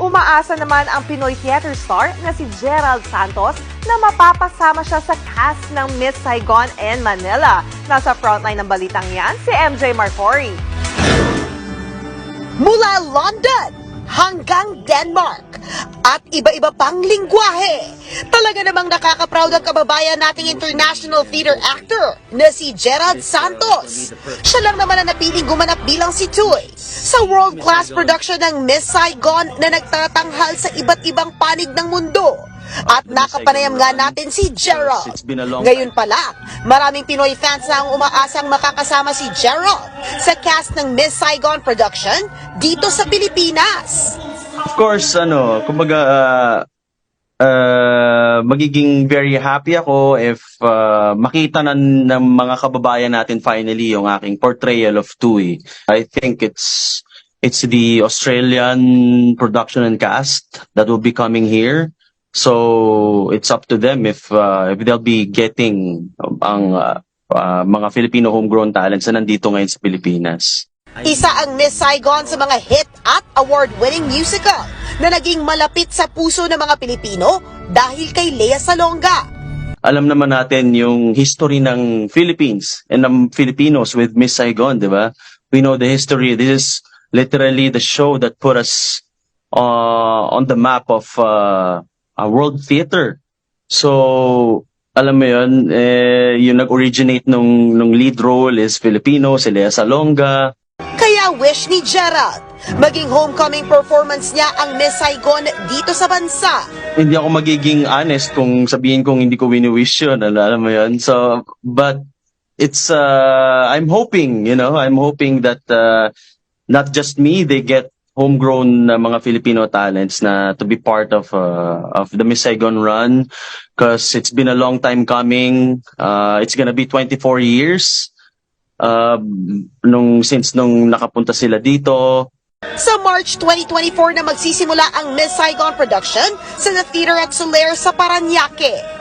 Umaasa naman ang Pinoy theater star na si Gerald Santos na mapapasama siya sa cast ng Miss Saigon and Manila. Nasa frontline ng balitang yan, si MJ Marfori. Mula London hanggang Denmark at iba-iba pang lingwahe. Talaga namang nakaka-proud ang kababayan nating international theater actor na si Gerald Santos. Siya lang naman ang napiling gumanap bilang si Tuy sa world-class production ng Miss Saigon na nagtatanghal sa iba't ibang panig ng mundo. At nakapanayam nga natin si Gerald. Ngayon pa lang, maraming Pinoy fans na ang umaasang makakasama si Gerald sa cast ng Miss Saigon production dito sa Pilipinas. Of course, magiging very happy ako if makita ng mga kababayan natin finally yung aking portrayal of Tuy. I think it's the Australian production and cast that will be coming here. So it's up to them if they'll be getting ang mga Filipino homegrown talents na nandito ngayon sa Pilipinas. Isa ang Miss Saigon sa mga hit at award-winning musical na naging malapit sa puso ng mga Pilipino dahil kay Lea Salonga. Alam naman natin yung history ng Philippines and ng Filipinos with Miss Saigon, di ba? We know the history. This is literally the show that put us on the map of world theater. So, alam mo yun, yung nag-originate nung lead role is Filipino, si Lea Salonga. Kaya wish ni Gerald, maging homecoming performance niya ang Miss Saigon dito sa bansa. Hindi ako magiging honest kung sabihin kong hindi ko wini-wish yun, alam mo yun. So, but it's, I'm hoping that not just me, they get homegrown mga Filipino talents na to be part of the Miss Saigon run, because it's been a long time coming. It's gonna be 24 years since nakapunta sila dito. Sa March 2024 na magsisimula ang Miss Saigon production sa The Theater at Soler sa Parañaque.